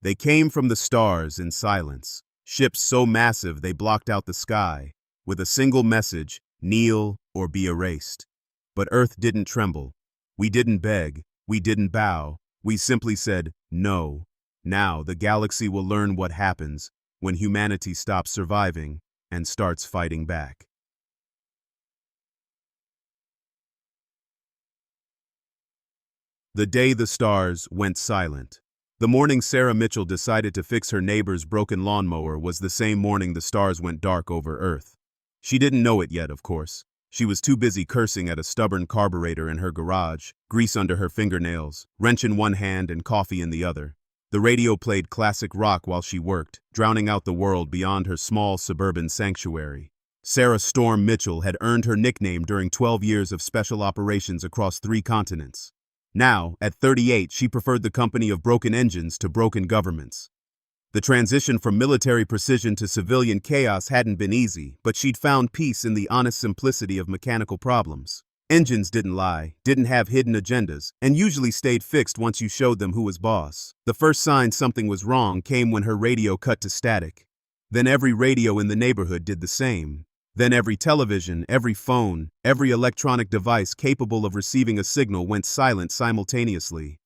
They came from the stars in silence, ships so massive they blocked out the sky, with a single message, kneel or be erased. But Earth didn't tremble. We didn't beg. We didn't bow. We simply said, no. Now the galaxy will learn what happens when humanity stops surviving and starts fighting back. The day the stars went silent. The morning Sarah Mitchell decided to fix her neighbor's broken lawnmower was the same morning the stars went dark over Earth. She didn't know it yet, of course. She was too busy cursing at a stubborn carburetor in her garage, grease under her fingernails, wrench in one hand and coffee in the other. The radio played classic rock while she worked, drowning out the world beyond her small suburban sanctuary. Sarah Storm Mitchell had earned her nickname during 12 years of special operations across 3 continents. Now, at 38, she preferred the company of broken engines to broken governments. The transition from military precision to civilian chaos hadn't been easy, but she'd found peace in the honest simplicity of mechanical problems. Engines didn't lie, didn't have hidden agendas, and usually stayed fixed once you showed them who was boss. The first sign something was wrong came when her radio cut to static. Then every radio in the neighborhood did the same. Then every television, every phone, every electronic device capable of receiving a signal went silent simultaneously.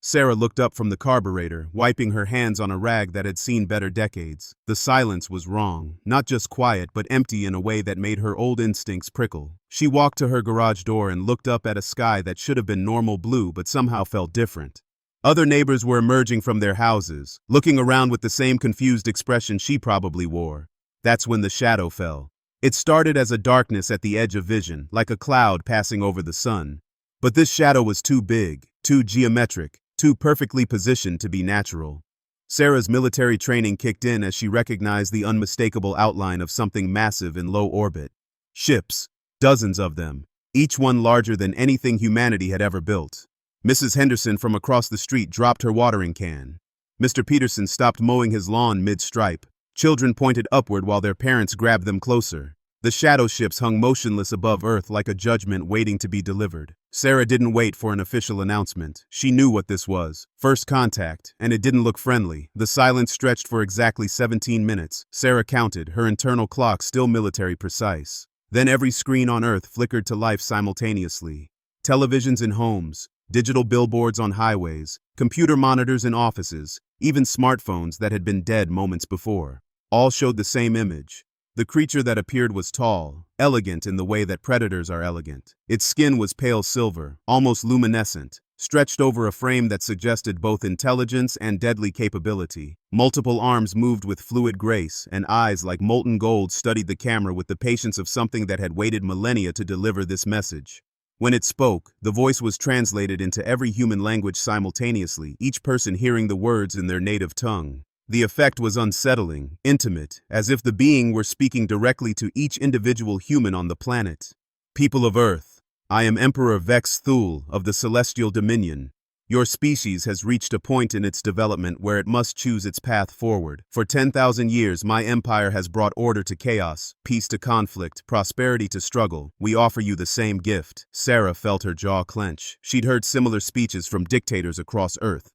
Sarah looked up from the carburetor, wiping her hands on a rag that had seen better decades. The silence was wrong, not just quiet but empty in a way that made her old instincts prickle. She walked to her garage door and looked up at a sky that should have been normal blue but somehow felt different. Other neighbors were emerging from their houses, looking around with the same confused expression she probably wore. That's when the shadow fell. It started as a darkness at the edge of vision, like a cloud passing over the sun. But this shadow was too big, too geometric, too perfectly positioned to be natural. Sarah's military training kicked in as she recognized the unmistakable outline of something massive in low orbit. Ships, dozens of them, each one larger than anything humanity had ever built. Mrs. Henderson from across the street dropped her watering can. Mr. Peterson stopped mowing his lawn mid-stripe. Children pointed upward while their parents grabbed them closer. The shadow ships hung motionless above Earth like a judgment waiting to be delivered. Sarah didn't wait for an official announcement. She knew what this was. First contact, and it didn't look friendly. The silence stretched for exactly 17 minutes. Sarah counted, her internal clock still military precise. Then every screen on Earth flickered to life simultaneously. Televisions in homes, digital billboards on highways, computer monitors in offices, even smartphones that had been dead moments before. All showed the same image. The creature that appeared was tall, elegant in the way that predators are elegant. Its skin was pale silver, almost luminescent, stretched over a frame that suggested both intelligence and deadly capability. Multiple arms moved with fluid grace, and eyes like molten gold studied the camera with the patience of something that had waited millennia to deliver this message. When it spoke, the voice was translated into every human language simultaneously, each person hearing the words in their native tongue. The effect was unsettling, intimate, as if the being were speaking directly to each individual human on the planet. People of Earth, I am Emperor Vex Thul of the Celestial Dominion. Your species has reached a point in its development where it must choose its path forward. For 10,000 years, my empire has brought order to chaos, peace to conflict, prosperity to struggle. We offer you the same gift. Sarah felt her jaw clench. She'd heard similar speeches from dictators across Earth.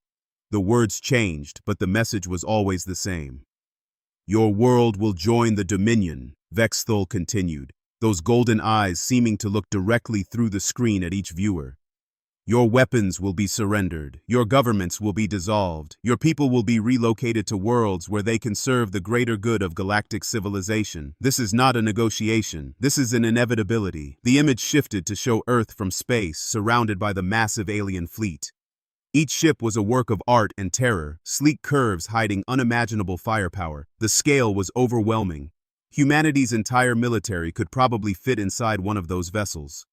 The words changed, but the message was always the same. Your world will join the Dominion, Vex Thul continued, those golden eyes seeming to look directly through the screen at each viewer. Your weapons will be surrendered, your governments will be dissolved, your people will be relocated to worlds where they can serve the greater good of galactic civilization. This is not a negotiation, this is an inevitability. The image shifted to show Earth from space, surrounded by the massive alien fleet. Each ship was a work of art and terror, sleek curves hiding unimaginable firepower. The scale was overwhelming. Humanity's entire military could probably fit inside one of those vessels.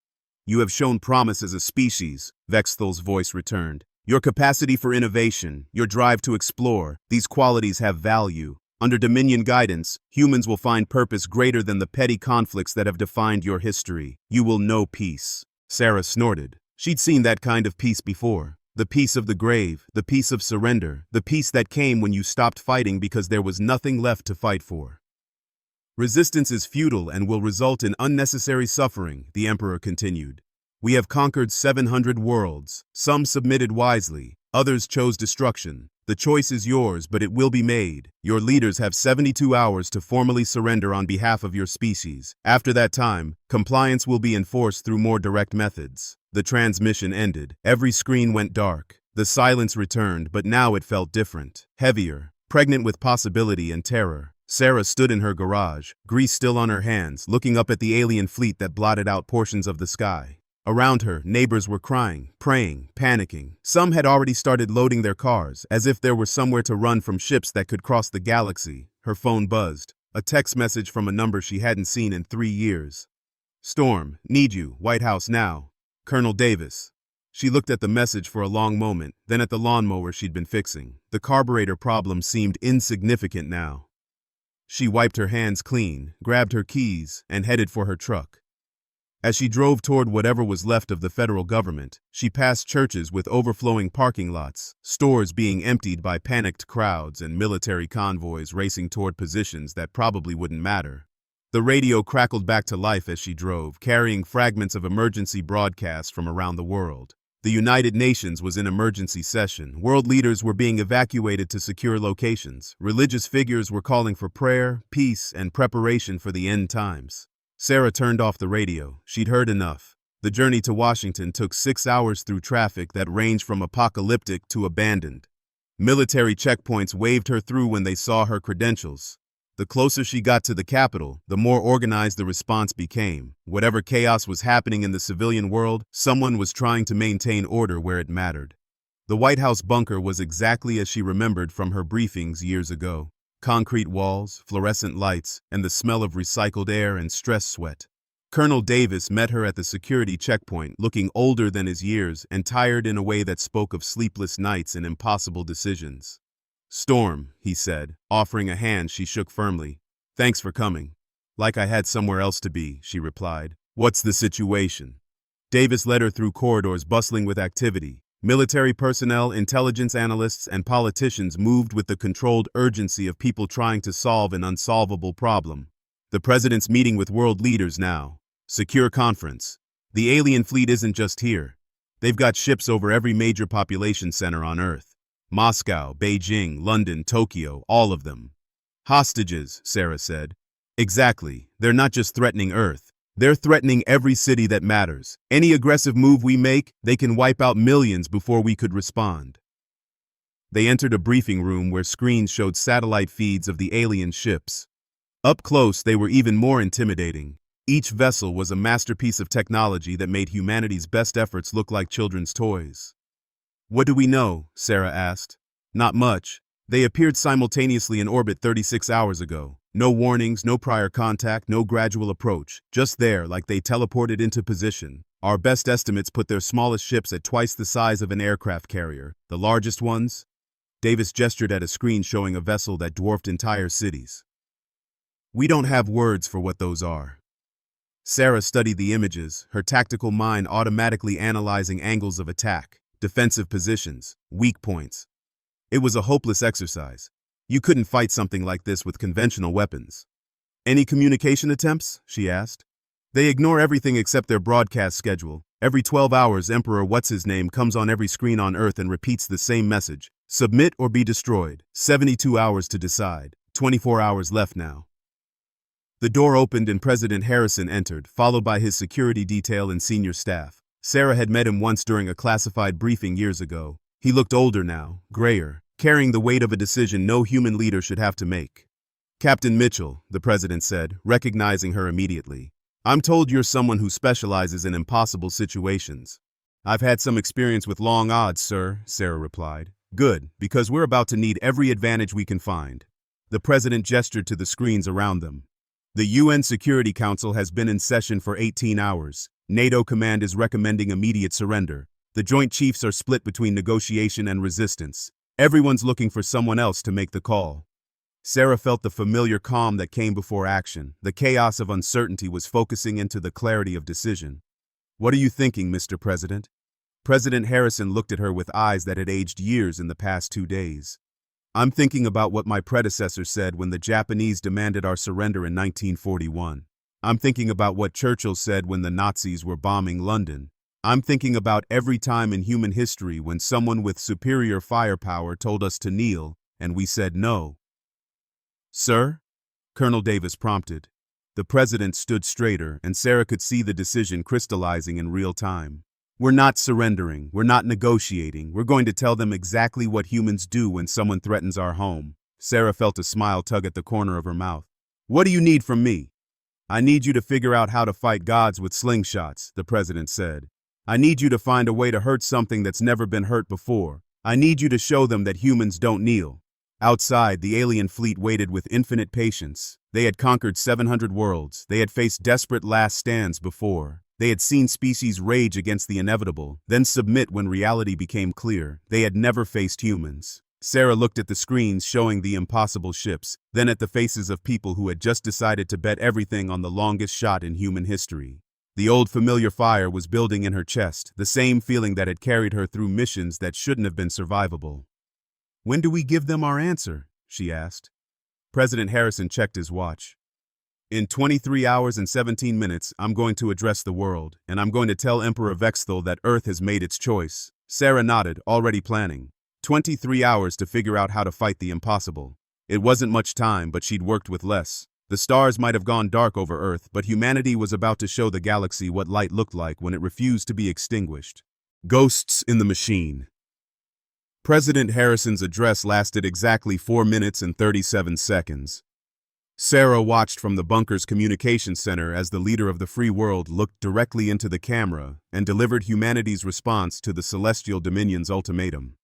You have shown promise as a species, Vex Thul's voice returned. Your capacity for innovation, your drive to explore, these qualities have value. Under Dominion guidance, humans will find purpose greater than the petty conflicts that have defined your history. You will know peace. Sarah snorted. She'd seen that kind of peace before. The peace of the grave, the peace of surrender, the peace that came when you stopped fighting because there was nothing left to fight for. Resistance is futile and will result in unnecessary suffering, the Emperor continued. We have conquered 700 worlds. Some submitted wisely, others chose destruction. The choice is yours, but it will be made. Your leaders have 72 hours to formally surrender on behalf of your species. After that time, compliance will be enforced through more direct methods. The transmission ended. Every screen went dark. The silence returned, but now it felt different, heavier, pregnant with possibility and terror. Sarah stood in her garage, grease still on her hands, looking up at the alien fleet that blotted out portions of the sky. Around her, neighbors were crying, praying, panicking. Some had already started loading their cars, as if there were somewhere to run from ships that could cross the galaxy. Her phone buzzed. A text message from a number she hadn't seen in 3 years. "Storm, need you, White House now. Colonel Davis." She looked at the message for a long moment, then at the lawnmower she'd been fixing. The carburetor problem seemed insignificant now. She wiped her hands clean, grabbed her keys, and headed for her truck. As she drove toward whatever was left of the federal government, she passed churches with overflowing parking lots, stores being emptied by panicked crowds, and military convoys racing toward positions that probably wouldn't matter. The radio crackled back to life as she drove, carrying fragments of emergency broadcasts from around the world. The United Nations was in emergency session. World leaders were being evacuated to secure locations. Religious figures were calling for prayer, peace, and preparation for the end times. Sarah turned off the radio. She'd heard enough. The journey to Washington took 6 hours through traffic that ranged from apocalyptic to abandoned. Military checkpoints waved her through when they saw her credentials. The closer she got to the Capitol, the more organized the response became. Whatever chaos was happening in the civilian world, someone was trying to maintain order where it mattered. The White House bunker was exactly as she remembered from her briefings years ago. Concrete walls, fluorescent lights, and the smell of recycled air and stress sweat. Colonel Davis met her at the security checkpoint, looking older than his years and tired in a way that spoke of sleepless nights and impossible decisions. "Storm," he said, offering a hand she shook firmly. "Thanks for coming." "Like I had somewhere else to be," she replied. "What's the situation?" Davis led her through corridors bustling with activity. Military personnel, intelligence analysts, and politicians moved with the controlled urgency of people trying to solve an unsolvable problem. The president's meeting with world leaders now. Secure conference. The alien fleet isn't just here. They've got ships over every major population center on Earth. Moscow, Beijing, London, Tokyo, all of them. "Hostages," Sarah said. "Exactly. They're not just threatening Earth. They're threatening every city that matters. Any aggressive move we make, they can wipe out millions before we could respond." They entered a briefing room where screens showed satellite feeds of the alien ships. Up close, they were even more intimidating. Each vessel was a masterpiece of technology that made humanity's best efforts look like children's toys. "What do we know?" Sarah asked. "Not much. They appeared simultaneously in orbit 36 hours ago. No warnings, no prior contact, no gradual approach. Just there, like they teleported into position. Our best estimates put their smallest ships at twice the size of an aircraft carrier. The largest ones?" Davis gestured at a screen showing a vessel that dwarfed entire cities. "We don't have words for what those are." Sarah studied the images, her tactical mind automatically analyzing angles of attack, defensive positions, weak points. It was a hopeless exercise. You couldn't fight something like this with conventional weapons. "Any communication attempts?" she asked. "They ignore everything except their broadcast schedule. Every 12 hours, Emperor What's-His-Name comes on every screen on Earth and repeats the same message. Submit or be destroyed. 72 hours to decide. 24 hours left now." The door opened and President Harrison entered, followed by his security detail and senior staff. Sarah had met him once during a classified briefing years ago. He looked older now, grayer, carrying the weight of a decision no human leader should have to make. "Captain Mitchell," the president said, recognizing her immediately. "I'm told you're someone who specializes in impossible situations." "I've had some experience with long odds, sir," Sarah replied. "Good, because we're about to need every advantage we can find." The president gestured to the screens around them. "The UN Security Council has been in session for 18 hours. NATO command is recommending immediate surrender. The Joint Chiefs are split between negotiation and resistance. Everyone's looking for someone else to make the call." Sarah felt the familiar calm that came before action. The chaos of uncertainty was focusing into the clarity of decision. "What are you thinking, Mr. President?" President Harrison looked at her with eyes that had aged years in the past 2 days. "I'm thinking about what my predecessor said when the Japanese demanded our surrender in 1941. I'm thinking about what Churchill said when the Nazis were bombing London. I'm thinking about every time in human history when someone with superior firepower told us to kneel, and we said no. Sir? Colonel Davis prompted. The president stood straighter, and Sarah could see the decision crystallizing in real time. We're not surrendering, we're not negotiating, we're going to tell them exactly what humans do when someone threatens our home. Sarah felt a smile tug at the corner of her mouth. What do you need from me? I need you to figure out how to fight gods with slingshots, the president said. I need you to find a way to hurt something that's never been hurt before. I need you to show them that humans don't kneel. Outside, the alien fleet waited with infinite patience. They had conquered 700 worlds. They had faced desperate last stands before. They had seen species rage against the inevitable, then submit when reality became clear. They had never faced humans. Sarah looked at the screens showing the impossible ships, then at the faces of people who had just decided to bet everything on the longest shot in human history. The old familiar fire was building in her chest, the same feeling that had carried her through missions that shouldn't have been survivable. When do we give them our answer? She asked. President Harrison checked his watch. In 23 hours and 17 minutes, I'm going to address the world, and I'm going to tell Emperor Vexthal that Earth has made its choice. Sarah nodded, already planning. 23 hours to figure out how to fight the impossible. It wasn't much time, but she'd worked with less. The stars might have gone dark over Earth, but humanity was about to show the galaxy what light looked like when it refused to be extinguished. Ghosts in the machine. President Harrison's address lasted exactly 4 minutes and 37 seconds. Sarah watched from the bunker's communication center as the leader of the free world looked directly into the camera and delivered humanity's response to the Celestial Dominion's ultimatum.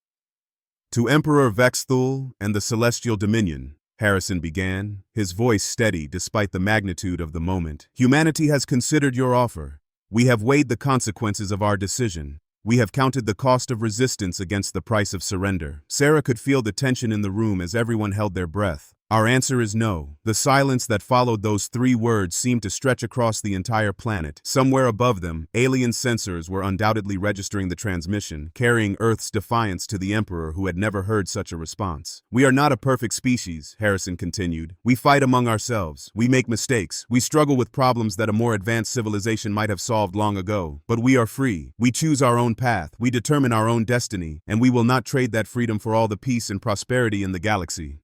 To Emperor Vexthal and the Celestial Dominion, Harrison began, his voice steady despite the magnitude of the moment. Humanity has considered your offer. We have weighed the consequences of our decision. We have counted the cost of resistance against the price of surrender. Sarah could feel the tension in the room as everyone held their breath. Our answer is no. The silence that followed those 3 words seemed to stretch across the entire planet. Somewhere above them, alien sensors were undoubtedly registering the transmission, carrying Earth's defiance to the Emperor who had never heard such a response. We are not a perfect species, Harrison continued. We fight among ourselves. We make mistakes. We struggle with problems that a more advanced civilization might have solved long ago. But we are free. We choose our own path. We determine our own destiny, and we will not trade that freedom for all the peace and prosperity in the galaxy.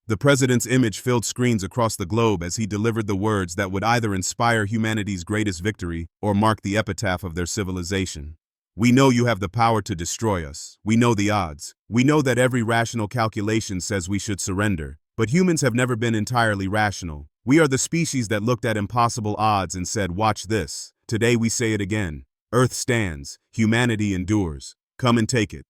The president's image filled screens across the globe as he delivered the words that would either inspire humanity's greatest victory or mark the epitaph of their civilization. We know you have the power to destroy us. We know the odds. We know that every rational calculation says we should surrender. But humans have never been entirely rational. We are the species that looked at impossible odds and said, watch this. Today we say it again. Earth stands. Humanity endures. Come and take it.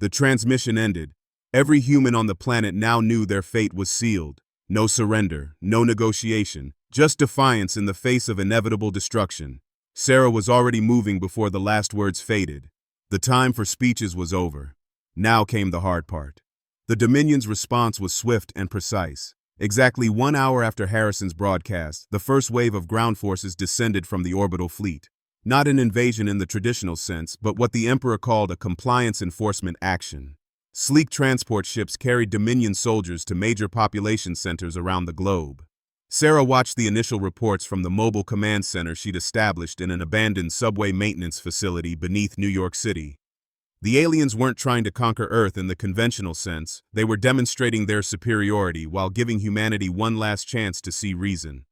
The transmission ended. Every human on the planet now knew their fate was sealed. No surrender, no negotiation, just defiance in the face of inevitable destruction. Sarah was already moving before the last words faded. The time for speeches was over. Now came the hard part. The Dominion's response was swift and precise. Exactly 1 hour after Harrison's broadcast, the first wave of ground forces descended from the orbital fleet. Not an invasion in the traditional sense, but what the Emperor called a compliance enforcement action. Sleek transport ships carried Dominion soldiers to major population centers around the globe. Sarah watched the initial reports from the mobile command center she'd established in an abandoned subway maintenance facility beneath New York City. The aliens weren't trying to conquer Earth in the conventional sense. They were demonstrating their superiority while giving humanity one last chance to see reason.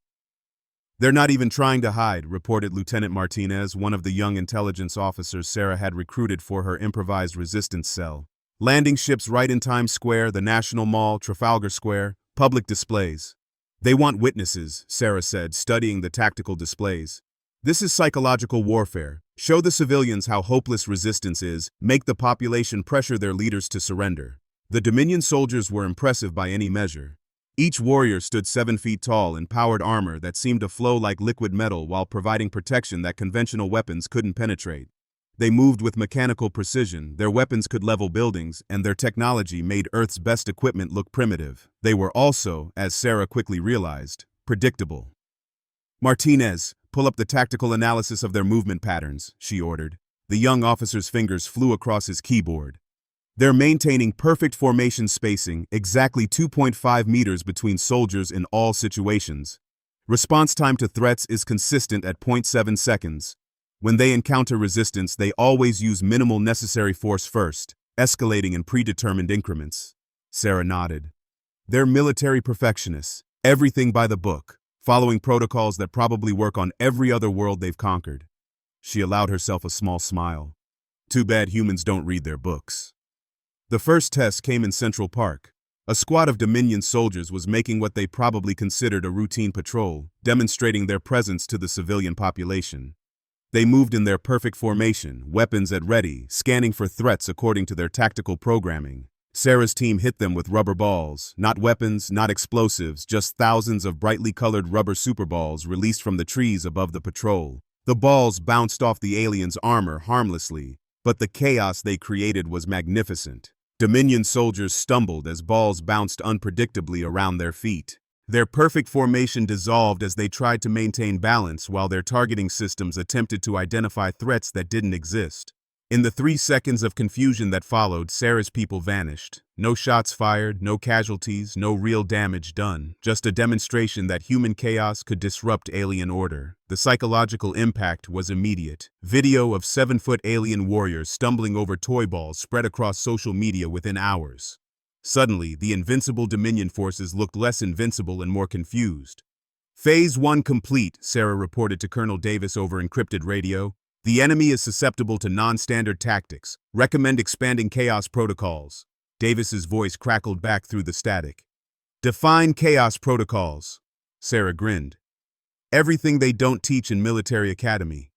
They're not even trying to hide, reported Lieutenant Martinez, one of the young intelligence officers Sarah had recruited for her improvised resistance cell. Landing ships right in Times Square, the National Mall, Trafalgar Square, public displays. They want witnesses, Sarah said, studying the tactical displays. This is psychological warfare. Show the civilians how hopeless resistance is, make the population pressure their leaders to surrender. The Dominion soldiers were impressive by any measure. Each warrior stood 7 feet tall in powered armor that seemed to flow like liquid metal while providing protection that conventional weapons couldn't penetrate. They moved with mechanical precision, their weapons could level buildings, and their technology made Earth's best equipment look primitive. They were also, as Sarah quickly realized, predictable. Martinez, pull up the tactical analysis of their movement patterns, she ordered. The young officer's fingers flew across his keyboard. They're maintaining perfect formation spacing, exactly 2.5 meters between soldiers in all situations. Response time to threats is consistent at 0.7 seconds. When they encounter resistance, they always use minimal necessary force first, escalating in predetermined increments. Sarah nodded. They're military perfectionists, everything by the book, following protocols that probably work on every other world they've conquered. She allowed herself a small smile. Too bad humans don't read their books. The first test came in Central Park. A squad of Dominion soldiers was making what they probably considered a routine patrol, demonstrating their presence to the civilian population. They moved in their perfect formation, weapons at ready, scanning for threats according to their tactical programming. Sarah's team hit them with rubber balls, not weapons, not explosives, just thousands of brightly colored rubber superballs released from the trees above the patrol. The balls bounced off the aliens' armor harmlessly, but the chaos they created was magnificent. Dominion soldiers stumbled as balls bounced unpredictably around their feet. Their perfect formation dissolved as they tried to maintain balance while their targeting systems attempted to identify threats that didn't exist. In the 3 seconds of confusion that followed, Sarah's people vanished. No shots fired, no casualties, no real damage done. Just a demonstration that human chaos could disrupt alien order. The psychological impact was immediate. Video of 7-foot alien warriors stumbling over toy balls spread across social media within hours. Suddenly, the invincible Dominion forces looked less invincible and more confused. Phase 1 complete, Sarah reported to Colonel Davis over encrypted radio. The enemy is susceptible to non-standard tactics. Recommend expanding chaos protocols. Davis's voice crackled back through the static. Define chaos protocols. Sarah grinned. Everything they don't teach in military academy.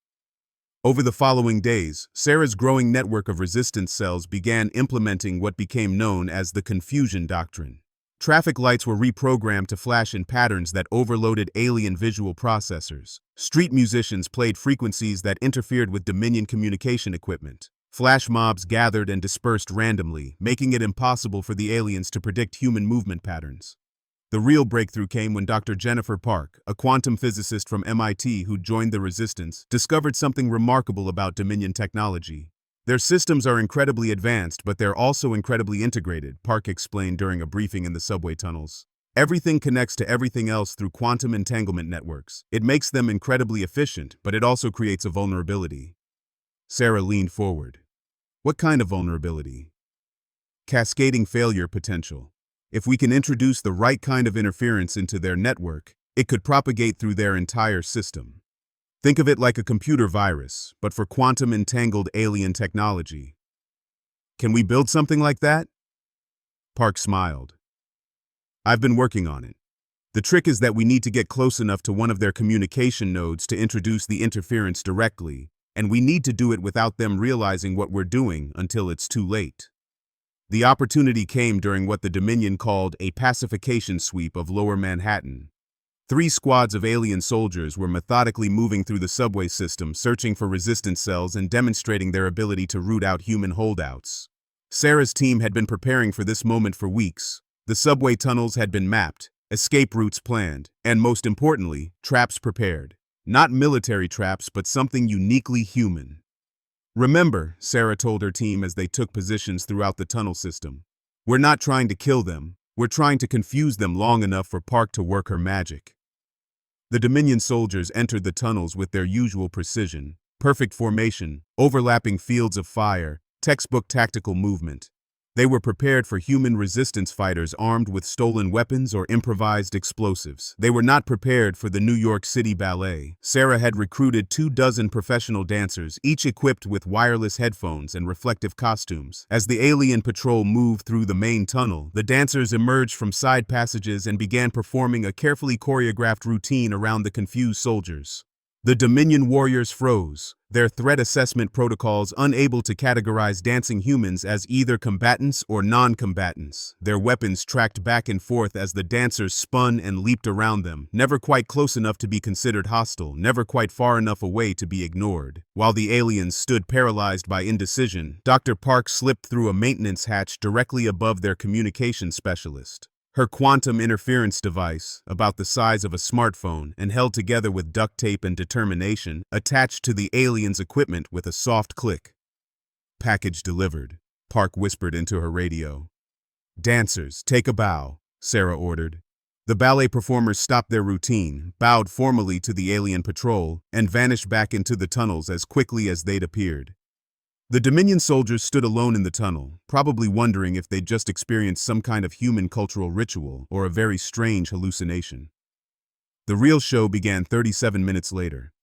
Over the following days, Sarah's growing network of resistance cells began implementing what became known as the confusion doctrine. Traffic lights were reprogrammed to flash in patterns that overloaded alien visual processors. Street musicians played frequencies that interfered with Dominion communication equipment. Flash mobs gathered and dispersed randomly, making it impossible for the aliens to predict human movement patterns. The real breakthrough came when Dr. Jennifer Park, a quantum physicist from MIT who joined the resistance, discovered something remarkable about Dominion technology. Their systems are incredibly advanced, but they're also incredibly integrated, Park explained during a briefing in the subway tunnels. Everything connects to everything else through quantum entanglement networks. It makes them incredibly efficient, but it also creates a vulnerability. Sarah leaned forward. What kind of vulnerability? Cascading failure potential. If we can introduce the right kind of interference into their network, it could propagate through their entire system. Think of it like a computer virus, but for quantum-entangled alien technology. Can we build something like that? Park smiled. I've been working on it. The trick is that we need to get close enough to one of their communication nodes to introduce the interference directly, and we need to do it without them realizing what we're doing until it's too late. The opportunity came during what the Dominion called a pacification sweep of Lower Manhattan. 3 squads of alien soldiers were methodically moving through the subway system, searching for resistance cells and demonstrating their ability to root out human holdouts. Sarah's team had been preparing for this moment for weeks. The subway tunnels had been mapped, escape routes planned, and most importantly, traps prepared. Not military traps, but something uniquely human. Remember, Sarah told her team as they took positions throughout the tunnel system, we're not trying to kill them, we're trying to confuse them long enough for Park to work her magic. The Dominion soldiers entered the tunnels with their usual precision, perfect formation, overlapping fields of fire, textbook tactical movement. They were prepared for human resistance fighters armed with stolen weapons or improvised explosives. They were not prepared for the New York City Ballet. Sarah had recruited 24 professional dancers, each equipped with wireless headphones and reflective costumes. As the alien patrol moved through the main tunnel, the dancers emerged from side passages and began performing a carefully choreographed routine around the confused soldiers. The Dominion warriors froze, their threat assessment protocols unable to categorize dancing humans as either combatants or non-combatants. Their weapons tracked back and forth as the dancers spun and leaped around them, never quite close enough to be considered hostile, never quite far enough away to be ignored. While the aliens stood paralyzed by indecision, Dr. Park slipped through a maintenance hatch directly above their communication specialist. Her quantum interference device, about the size of a smartphone and held together with duct tape and determination, attached to the alien's equipment with a soft click. Package delivered, Park whispered into her radio. Dancers, take a bow, Sarah ordered. The ballet performers stopped their routine, bowed formally to the alien patrol, and vanished back into the tunnels as quickly as they'd appeared. The Dominion soldiers stood alone in the tunnel, probably wondering if they'd just experienced some kind of human cultural ritual or a very strange hallucination. The real show began 37 minutes later.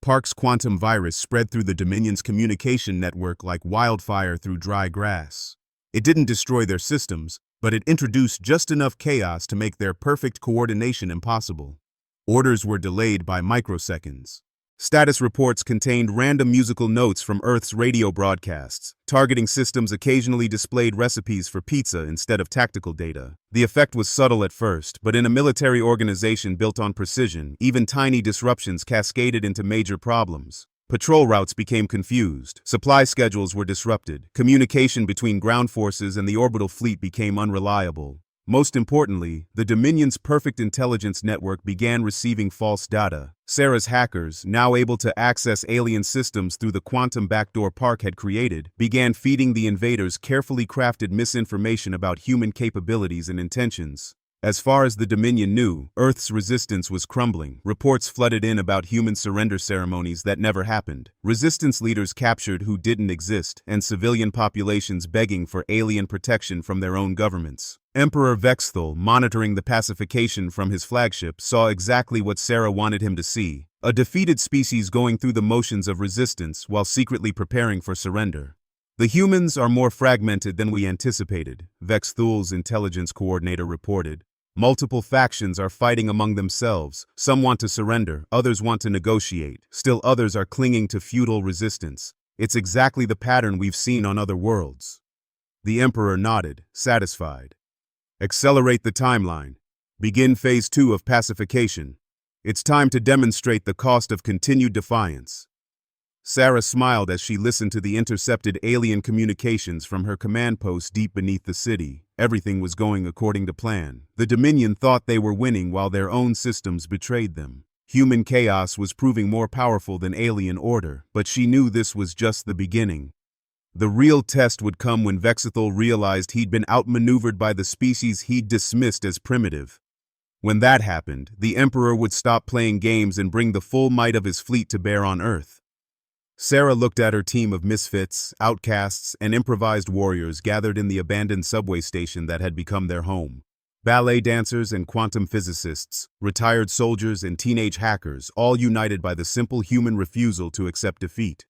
Park's quantum virus spread through the Dominion's communication network like wildfire through dry grass. It didn't destroy their systems, but it introduced just enough chaos to make their perfect coordination impossible. Orders were delayed by microseconds. Status reports contained random musical notes from Earth's radio broadcasts. Targeting systems occasionally displayed recipes for pizza instead of tactical data. The effect was subtle at first, but in a military organization built on precision, even tiny disruptions cascaded into major problems. Patrol routes became confused, supply schedules were disrupted, communication between ground forces and the orbital fleet became unreliable. Most importantly, the Dominion's perfect intelligence network began receiving false data. Sarah's hackers, now able to access alien systems through the quantum backdoor Park had created, began feeding the invaders carefully crafted misinformation about human capabilities and intentions. As far as the Dominion knew, Earth's resistance was crumbling. Reports flooded in about human surrender ceremonies that never happened. Resistance leaders captured who didn't exist, and civilian populations begging for alien protection from their own governments. Emperor Vexthal, monitoring the pacification from his flagship, saw exactly what Sarah wanted him to see: a defeated species going through the motions of resistance while secretly preparing for surrender. "The humans are more fragmented than we anticipated," Vexthal's intelligence coordinator reported. "Multiple factions are fighting among themselves. Some want to surrender, others want to negotiate, still others are clinging to feudal resistance. It's exactly the pattern we've seen on other worlds." The Emperor nodded, satisfied. "Accelerate the timeline. Begin Phase 2 of pacification. It's time to demonstrate the cost of continued defiance." Sarah smiled as she listened to the intercepted alien communications from her command post deep beneath the city. Everything was going according to plan. The Dominion thought they were winning while their own systems betrayed them. Human chaos was proving more powerful than alien order, but she knew this was just the beginning. The real test would come when Vexthal realized he'd been outmaneuvered by the species he'd dismissed as primitive. When that happened, the Emperor would stop playing games and bring the full might of his fleet to bear on Earth. Sarah looked at her team of misfits, outcasts, and improvised warriors gathered in the abandoned subway station that had become their home. Ballet dancers and quantum physicists, retired soldiers and teenage hackers, all united by the simple human refusal to accept defeat.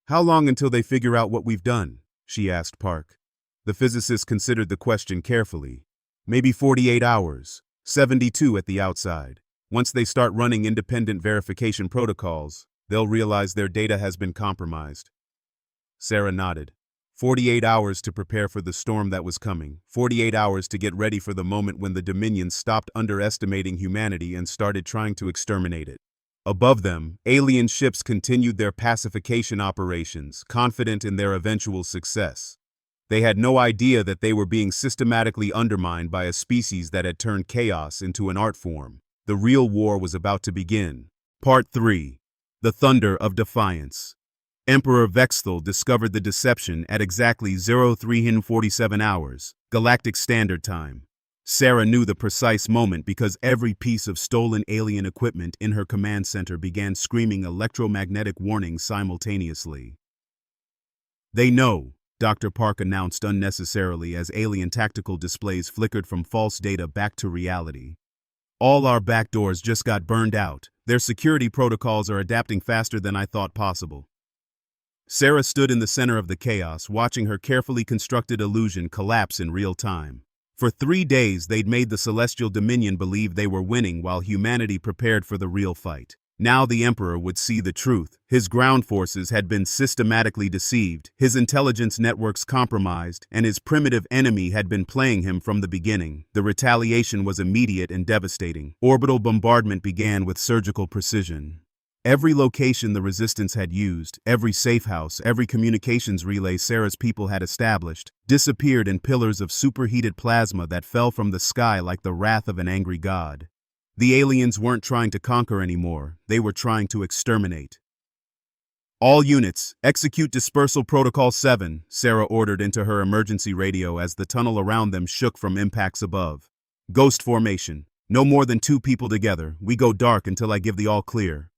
"How long until they figure out what we've done?" she asked Park. The physicist considered the question carefully. "Maybe 48 hours, 72 at the outside. Once they start running independent verification protocols, they'll realize their data has been compromised." Sarah nodded. 48 hours to prepare for the storm that was coming. 48 hours to get ready for the moment when the Dominion stopped underestimating humanity and started trying to exterminate it. Above them, alien ships continued their pacification operations, confident in their eventual success. They had no idea that they were being systematically undermined by a species that had turned chaos into an art form. The real war was about to begin. Part 3. The Thunder of Defiance. Emperor Vexthal discovered the deception at exactly 0347 hours, Galactic Standard Time. Sarah knew the precise moment because every piece of stolen alien equipment in her command center began screaming electromagnetic warnings simultaneously. "They know," Dr. Park announced unnecessarily as alien tactical displays flickered from false data back to reality. "All our backdoors just got burned out. Their security protocols are adapting faster than I thought possible." Sarah stood in the center of the chaos, watching her carefully constructed illusion collapse in real time. For 3 days, they'd made the Celestial Dominion believe they were winning while humanity prepared for the real fight. Now the Emperor would see the truth. His ground forces had been systematically deceived, his intelligence networks compromised, and his primitive enemy had been playing him from the beginning. The retaliation was immediate and devastating. Orbital bombardment began with surgical precision. Every location the Resistance had used, every safe house, every communications relay Sarah's people had established, disappeared in pillars of superheated plasma that fell from the sky like the wrath of an angry god. The aliens weren't trying to conquer anymore, they were trying to exterminate. "All units, execute Dispersal Protocol 7, Sarah ordered into her emergency radio as the tunnel around them shook from impacts above. "Ghost formation. No more than 2 people together. We go dark until I give the all clear.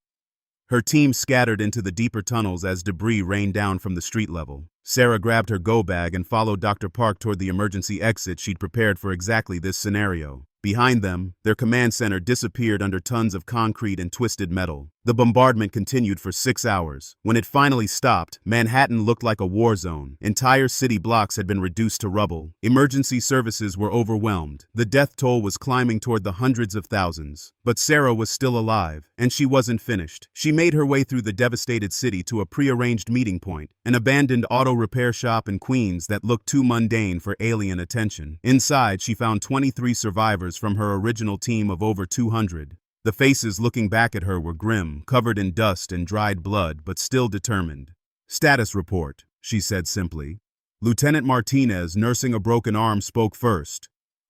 Her team scattered into the deeper tunnels as debris rained down from the street level. Sarah grabbed her go bag and followed Dr. Park toward the emergency exit she'd prepared for exactly this scenario. Behind them, their command center disappeared under tons of concrete and twisted metal. The bombardment continued for 6 hours. When it finally stopped, Manhattan looked like a war zone. Entire city blocks had been reduced to rubble. Emergency services were overwhelmed. The death toll was climbing toward the hundreds of thousands. But Sarah was still alive, and she wasn't finished. She made her way through the devastated city to a prearranged meeting point, an abandoned auto repair shop in Queens that looked too mundane for alien attention. Inside, she found 23 survivors from her original team of over 200. The faces looking back at her were grim, covered in dust and dried blood, but still determined. "Status report," she said simply. Lieutenant Martinez, nursing a broken arm, spoke first.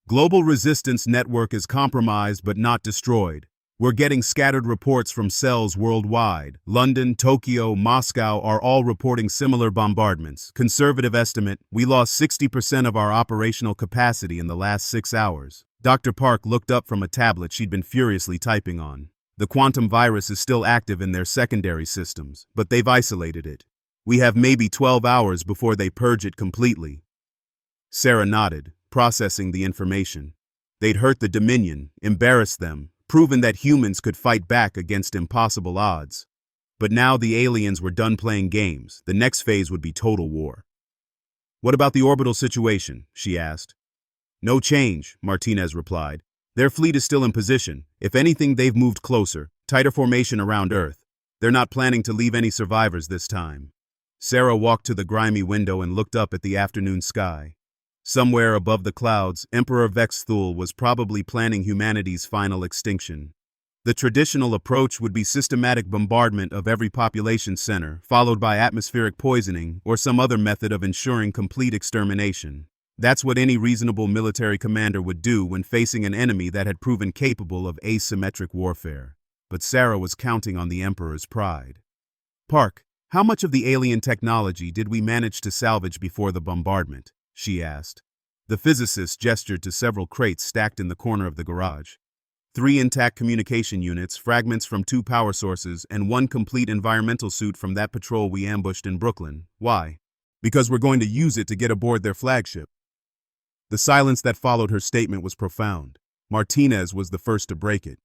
"Global resistance network is compromised but not destroyed. We're getting scattered reports from cells worldwide. London, Tokyo, Moscow are all reporting similar bombardments. Conservative estimate, we lost 60% of our operational capacity in the last 6 hours. Dr. Park looked up from a tablet she'd been furiously typing on. The quantum virus is still active in their secondary systems, but they've isolated it. We have maybe 12 hours before they purge it completely. Sarah nodded, processing the information. They'd hurt the Dominion, embarrassed them, proven that humans could fight back against impossible odds. But now the aliens were done playing games. The next phase would be total war. "What about the orbital situation?" she asked. "No change," Martinez replied. "Their fleet is still in position. If anything, they've moved closer, tighter formation around Earth. They're not planning to leave any survivors this time." Sarah walked to the grimy window and looked up at the afternoon sky. Somewhere above the clouds, Emperor Vexthul was probably planning humanity's final extinction. The traditional approach would be systematic bombardment of every population center, followed by atmospheric poisoning or some other method of ensuring complete extermination. That's what any reasonable military commander would do when facing an enemy that had proven capable of asymmetric warfare. But Sarah was counting on the Emperor's pride. "Park, how much of the alien technology did we manage to salvage before the bombardment?" she asked. The physicist gestured to several crates stacked in the corner of the garage. 3 intact communication units, fragments from 2 power sources, and 1 complete environmental suit from that patrol we ambushed in Brooklyn. Why? "Because we're going to use it to get aboard their flagship." The silence that followed her statement was profound. Martinez was the first to break it.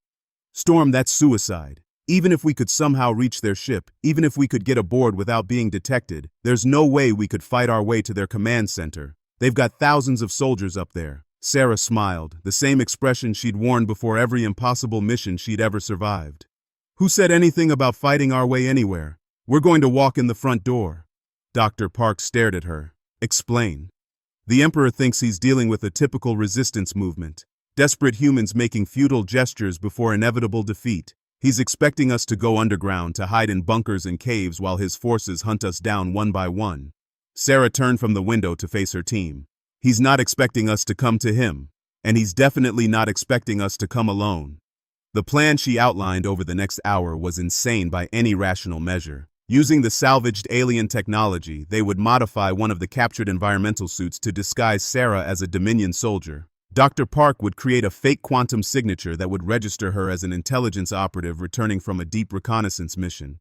"Storm, that's suicide. Even if we could somehow reach their ship, even if we could get aboard without being detected, there's no way we could fight our way to their command center. They've got thousands of soldiers up there." Sarah smiled, the same expression she'd worn before every impossible mission she'd ever survived. "Who said anything about fighting our way anywhere? We're going to walk in the front door." Dr. Park stared at her. "Explain." "The Emperor thinks he's dealing with a typical resistance movement. Desperate humans making futile gestures before inevitable defeat. He's expecting us to go underground to hide in bunkers and caves while his forces hunt us down one by one." Sarah turned from the window to face her team. "He's not expecting us to come to him, and he's definitely not expecting us to come alone." The plan she outlined over the next hour was insane by any rational measure. Using the salvaged alien technology, they would modify one of the captured environmental suits to disguise Sarah as a Dominion soldier. Dr. Park would create a fake quantum signature that would register her as an intelligence operative returning from a deep reconnaissance mission.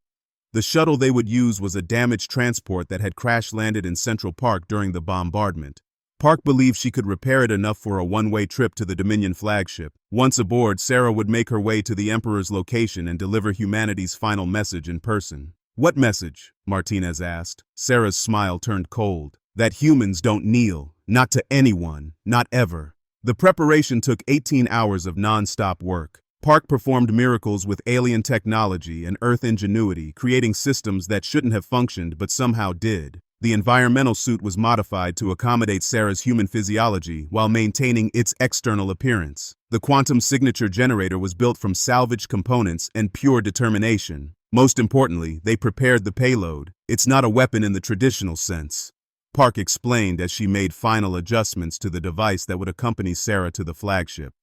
The shuttle they would use was a damaged transport that had crash-landed in Central Park during the bombardment. Park believed she could repair it enough for a one-way trip to the Dominion flagship. Once aboard, Sarah would make her way to the Emperor's location and deliver humanity's final message in person. "What message?" Martinez asked. Sarah's smile turned cold. "That humans don't kneel. Not to anyone. Not ever." The preparation took 18 hours of non-stop work. Park performed miracles with alien technology and Earth ingenuity, creating systems that shouldn't have functioned but somehow did. The environmental suit was modified to accommodate Sarah's human physiology while maintaining its external appearance. The quantum signature generator was built from salvaged components and pure determination. Most importantly, they prepared the payload. It's not a weapon in the traditional sense. Park explained as she made final adjustments to the device that would accompany Sarah to the flagship.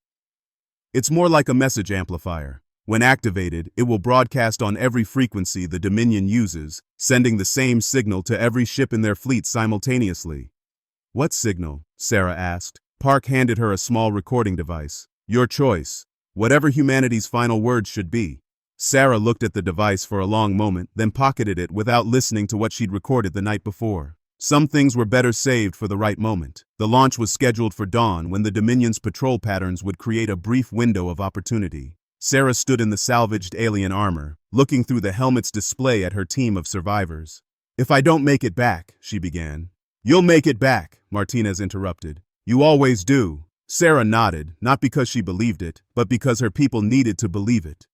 "It's more like a message amplifier. When activated, it will broadcast on every frequency the Dominion uses, sending the same signal to every ship in their fleet simultaneously." "What signal?" Sarah asked. Park handed her a small recording device. "Your choice. Whatever humanity's final words should be. Sarah looked at the device for a long moment, then pocketed it without listening to what she'd recorded the night before. Some things were better saved for the right moment. The launch was scheduled for dawn, when the Dominion's patrol patterns would create a brief window of opportunity. Sarah stood in the salvaged alien armor, looking through the helmet's display at her team of survivors. "If I don't make it back," she began. "You'll make it back," Martinez interrupted. "You always do." Sarah nodded, not because she believed it, but because her people needed to believe it.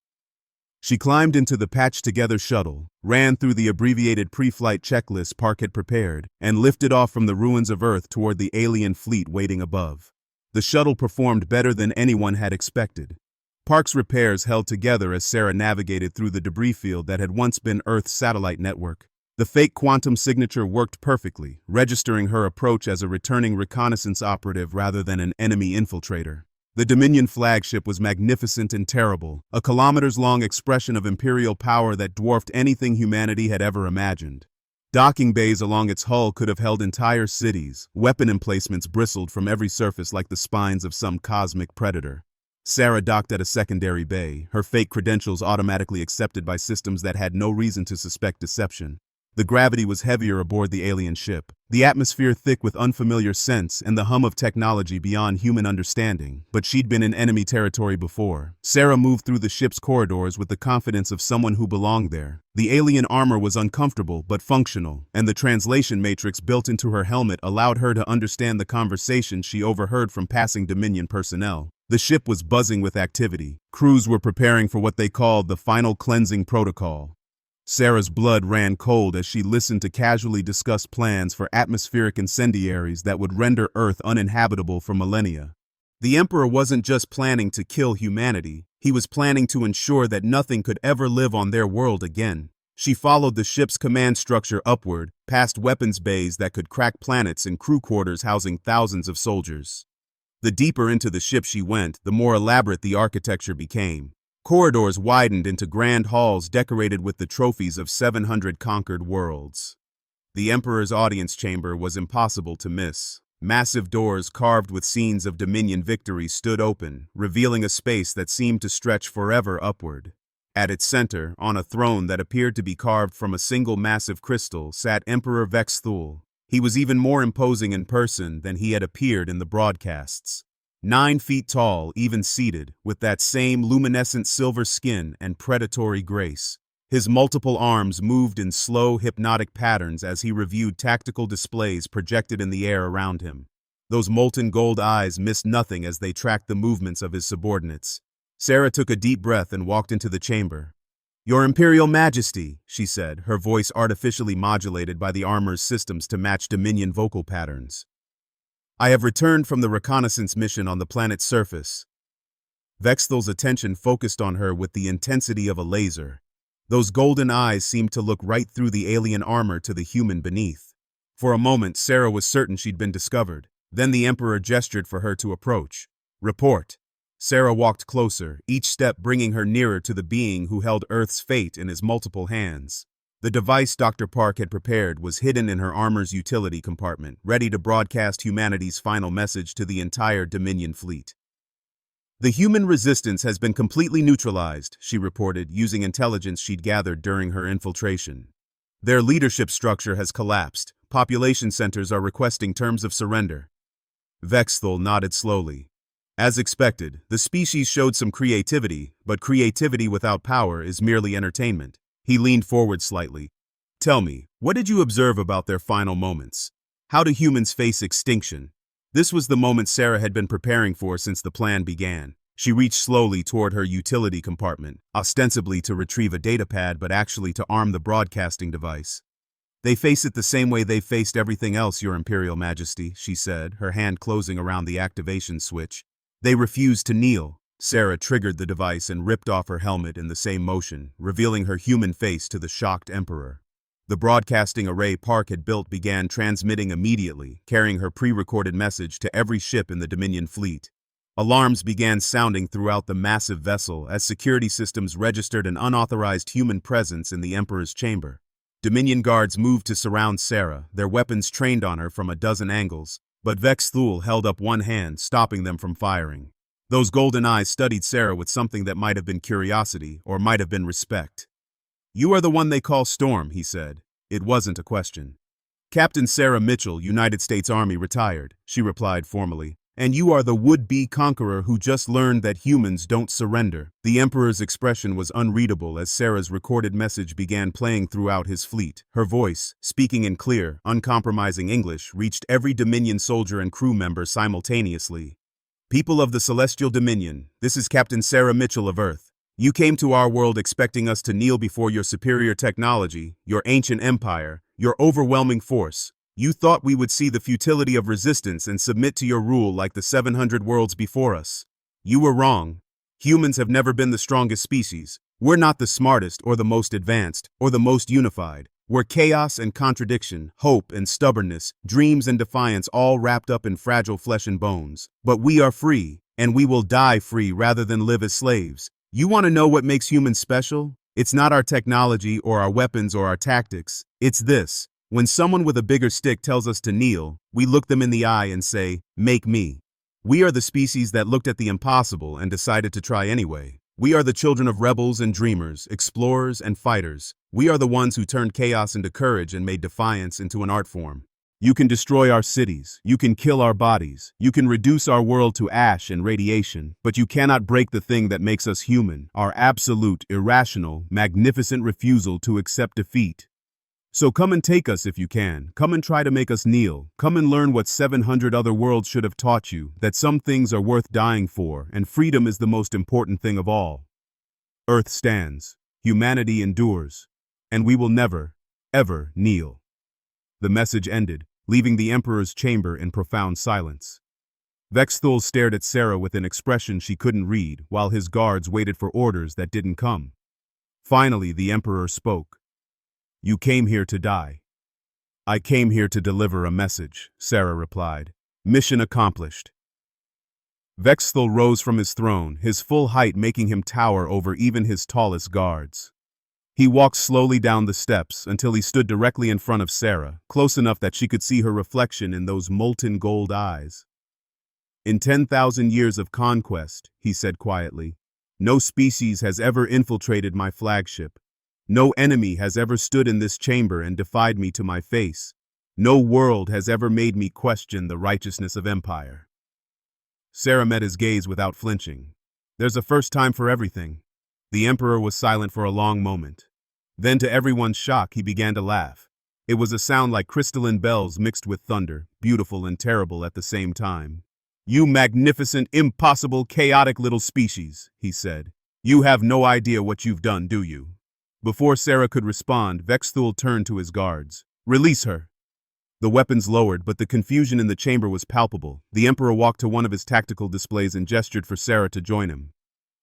She climbed into the patched-together shuttle, ran through the abbreviated pre-flight checklist Park had prepared, and lifted off from the ruins of Earth toward the alien fleet waiting above. The shuttle performed better than anyone had expected. Park's repairs held together as Sarah navigated through the debris field that had once been Earth's satellite network. The fake quantum signature worked perfectly, registering her approach as a returning reconnaissance operative rather than an enemy infiltrator. The Dominion flagship was magnificent and terrible, a kilometers-long expression of imperial power that dwarfed anything humanity had ever imagined. Docking bays along its hull could have held entire cities. Weapon emplacements bristled from every surface like the spines of some cosmic predator. Sarah docked at a secondary bay, her fake credentials automatically accepted by systems that had no reason to suspect deception. The gravity was heavier aboard the alien ship, the atmosphere thick with unfamiliar scents and the hum of technology beyond human understanding, but she'd been in enemy territory before. Sarah moved through the ship's corridors with the confidence of someone who belonged there. The alien armor was uncomfortable but functional, and the translation matrix built into her helmet allowed her to understand the conversation she overheard from passing Dominion personnel. The ship was buzzing with activity. Crews were preparing for what they called the final cleansing protocol. Sarah's blood ran cold as she listened to casually discussed plans for atmospheric incendiaries that would render Earth uninhabitable for millennia. The Emperor wasn't just planning to kill humanity, he was planning to ensure that nothing could ever live on their world again. She followed the ship's command structure upward, past weapons bays that could crack planets and crew quarters housing thousands of soldiers. The deeper into the ship she went, the more elaborate the architecture became. Corridors widened into grand halls decorated with the trophies of 700 conquered worlds. The Emperor's audience chamber was impossible to miss. Massive doors carved with scenes of Dominion victory stood open, revealing a space that seemed to stretch forever upward. At its center, on a throne that appeared to be carved from a single massive crystal, sat Emperor Vexthul. He was even more imposing in person than he had appeared in the broadcasts. 9 feet tall, even seated, with that same luminescent silver skin and predatory grace. His multiple arms moved in slow, hypnotic patterns as he reviewed tactical displays projected in the air around him. Those molten gold eyes missed nothing as they tracked the movements of his subordinates. Sarah took a deep breath and walked into the chamber. "Your Imperial Majesty," she said, her voice artificially modulated by the armor's systems to match Dominion vocal patterns. "I have returned from the reconnaissance mission on the planet's surface." Vexthul's attention focused on her with the intensity of a laser. Those golden eyes seemed to look right through the alien armor to the human beneath. For a moment, Sarah was certain she'd been discovered. Then the Emperor gestured for her to approach. "Report." Sarah walked closer, each step bringing her nearer to the being who held Earth's fate in his multiple hands. The device Dr. Park had prepared was hidden in her armor's utility compartment, ready to broadcast humanity's final message to the entire Dominion fleet. "The human resistance has been completely neutralized," she reported, using intelligence she'd gathered during her infiltration. "Their leadership structure has collapsed. Population centers are requesting terms of surrender." Vexthul nodded slowly. As expected, the species showed some creativity, but creativity without power is merely entertainment. He leaned forward slightly. "Tell me, what did you observe about their final moments? How do humans face extinction?" This was the moment Sarah had been preparing for since the plan began. She reached slowly toward her utility compartment, ostensibly to retrieve a datapad but actually to arm the broadcasting device. "They face it the same way they've faced everything else, Your Imperial Majesty," she said, her hand closing around the activation switch. "They refuse to kneel." Sarah triggered the device and ripped off her helmet in the same motion, revealing her human face to the shocked Emperor. The broadcasting array Park had built began transmitting immediately, carrying her pre-recorded message to every ship in the Dominion fleet. Alarms began sounding throughout the massive vessel as security systems registered an unauthorized human presence in the Emperor's chamber. Dominion guards moved to surround Sarah, their weapons trained on her from a dozen angles, but Vexthul held up one hand, stopping them from firing. Those golden eyes studied Sarah with something that might have been curiosity or might have been respect. "You are the one they call Storm," he said. It wasn't a question. "Captain Sarah Mitchell, United States Army, retired," she replied formally. "And you are the would-be conqueror who just learned that humans don't surrender." The Emperor's expression was unreadable as Sarah's recorded message began playing throughout his fleet. Her voice, speaking in clear, uncompromising English, reached every Dominion soldier and crew member simultaneously. "People of the Celestial Dominion, this is Captain Sarah Mitchell of Earth. You came to our world expecting us to kneel before your superior technology, your ancient empire, your overwhelming force. You thought we would see the futility of resistance and submit to your rule like the 700 worlds before us. You were wrong. Humans have never been the strongest species. We're not the smartest or the most advanced or the most unified. We're chaos and contradiction, hope and stubbornness, dreams and defiance all wrapped up in fragile flesh and bones. But we are free, and we will die free rather than live as slaves. You want to know what makes humans special? It's not our technology or our weapons or our tactics. It's this. When someone with a bigger stick tells us to kneel, we look them in the eye and say, 'Make me.' We are the species that looked at the impossible and decided to try anyway. We are the children of rebels and dreamers, explorers and fighters. We are the ones who turned chaos into courage and made defiance into an art form. You can destroy our cities, you can kill our bodies, you can reduce our world to ash and radiation, but you cannot break the thing that makes us human, our absolute, irrational, magnificent refusal to accept defeat. So come and take us if you can. Come and try to make us kneel. Come and learn what 700 other worlds should have taught you, that some things are worth dying for, and freedom is the most important thing of all. Earth stands, humanity endures, and we will never, ever kneel." The message ended, leaving the Emperor's chamber in profound silence. Vexthul stared at Sarah with an expression she couldn't read, while his guards waited for orders that didn't come. Finally, the Emperor spoke. "You came here to die." "I came here to deliver a message," Sarah replied. "Mission accomplished." Vexthul rose from his throne, his full height making him tower over even his tallest guards. He walked slowly down the steps until he stood directly in front of Sarah, close enough that she could see her reflection in those molten gold eyes. "In 10,000 years of conquest," he said quietly, "no species has ever infiltrated my flagship. No enemy has ever stood in this chamber and defied me to my face. No world has ever made me question the righteousness of empire." Sarah met his gaze without flinching. "There's a first time for everything." The Emperor was silent for a long moment. Then, to everyone's shock, he began to laugh. It was a sound like crystalline bells mixed with thunder, beautiful and terrible at the same time. "You magnificent, impossible, chaotic little species," he said. "You have no idea what you've done, do you?" Before Sarah could respond, Vexthul turned to his guards. "Release her." The weapons lowered, but the confusion in the chamber was palpable. The Emperor walked to one of his tactical displays and gestured for Sarah to join him.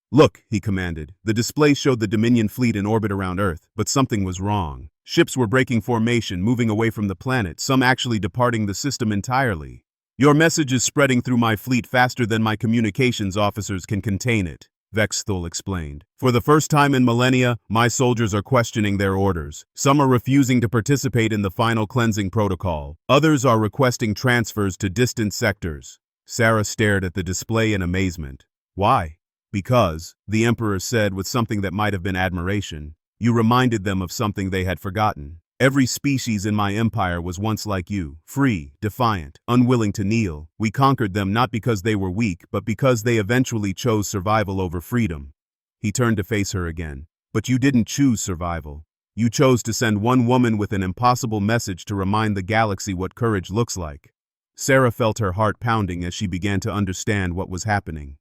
"Look," he commanded. The display showed the Dominion fleet in orbit around Earth, but something was wrong. Ships were breaking formation, moving away from the planet, some actually departing the system entirely. "Your message is spreading through my fleet faster than my communications officers can contain it," Vexthul explained. "For the first time in millennia, my soldiers are questioning their orders. Some are refusing to participate in the final cleansing protocol. Others are requesting transfers to distant sectors." Sarah stared at the display in amazement. "Why?" "Because," the Emperor said with something that might have been admiration, "you reminded them of something they had forgotten. Every species in my empire was once like you, free, defiant, unwilling to kneel. We conquered them not because they were weak, but because they eventually chose survival over freedom." He turned to face her again. "But you didn't choose survival. You chose to send one woman with an impossible message to remind the galaxy what courage looks like." Sarah felt her heart pounding as she began to understand what was happening.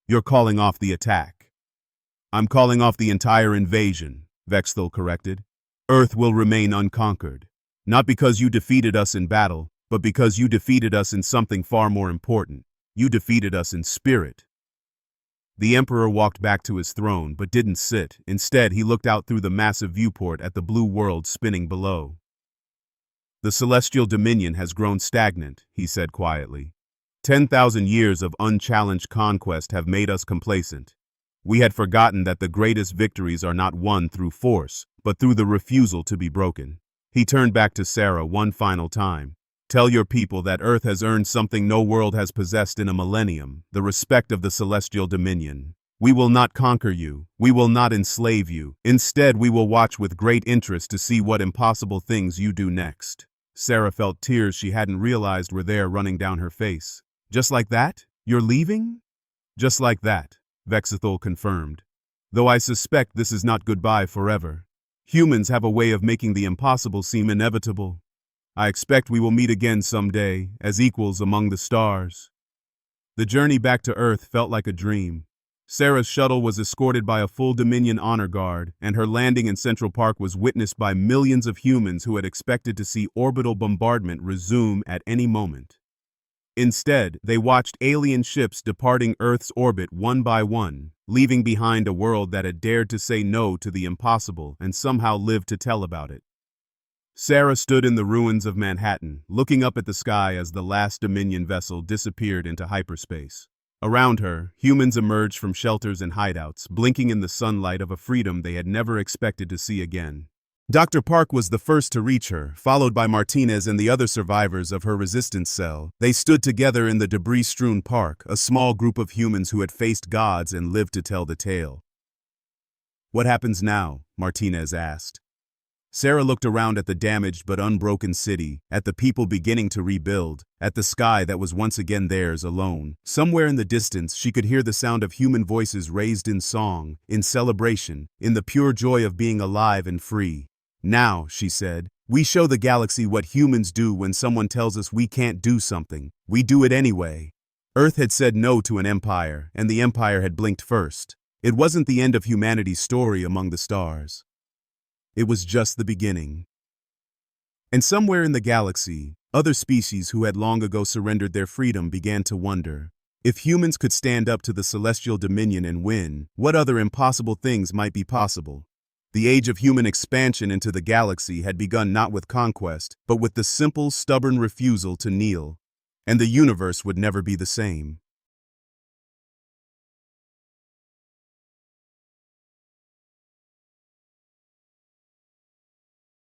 "You're calling off the attack." "I'm calling off the entire invasion," Vexthul corrected. "Earth will remain unconquered. Not because you defeated us in battle, but because you defeated us in something far more important. You defeated us in spirit." The Emperor walked back to his throne, but didn't sit. Instead, he looked out through the massive viewport at the blue world spinning below. "The Celestial Dominion has grown stagnant," he said quietly. 10,000 years of unchallenged conquest have made us complacent. We had forgotten that the greatest victories are not won through force, but through the refusal to be broken." He turned back to Sarah one final time. Tell your people that Earth has earned something no world has possessed in a millennium, the respect of the celestial dominion. We will not conquer you. We will not enslave you. Instead, we will watch with great interest to see what impossible things you do next." Sarah felt tears she hadn't realized were there running down her face. "Just like that? You're leaving?" "Just like that," Vexithol confirmed. "Though I suspect this is not goodbye forever. Humans have a way of making the impossible seem inevitable. I expect we will meet again someday, as equals among the stars." The journey back to Earth felt like a dream. Sarah's shuttle was escorted by a full Dominion honor guard, and her landing in Central Park was witnessed by millions of humans who had expected to see orbital bombardment resume at any moment. Instead, they watched alien ships departing Earth's orbit one by one, leaving behind a world that had dared to say no to the impossible and somehow lived to tell about it. Sarah stood in the ruins of Manhattan, looking up at the sky as the last Dominion vessel disappeared into hyperspace. Around her, humans emerged from shelters and hideouts, blinking in the sunlight of a freedom they had never expected to see again. Dr. Park was the first to reach her, followed by Martinez and the other survivors of her resistance cell. They stood together in the debris-strewn park, a small group of humans who had faced gods and lived to tell the tale. "What happens now?" Martinez asked. Sarah looked around at the damaged but unbroken city, at the people beginning to rebuild, at the sky that was once again theirs alone. Somewhere in the distance, she could hear the sound of human voices raised in song, in celebration, in the pure joy of being alive and free. "Now," she said, "we show the galaxy what humans do when someone tells us we can't do something. We do it anyway." Earth had said no to an empire, and the empire had blinked first. It wasn't the end of humanity's story among the stars. It was just the beginning. And somewhere in the galaxy, other species who had long ago surrendered their freedom began to wonder, if humans could stand up to the celestial dominion and win, what other impossible things might be possible? The age of human expansion into the galaxy had begun not with conquest, but with the simple, stubborn refusal to kneel. And the universe would never be the same.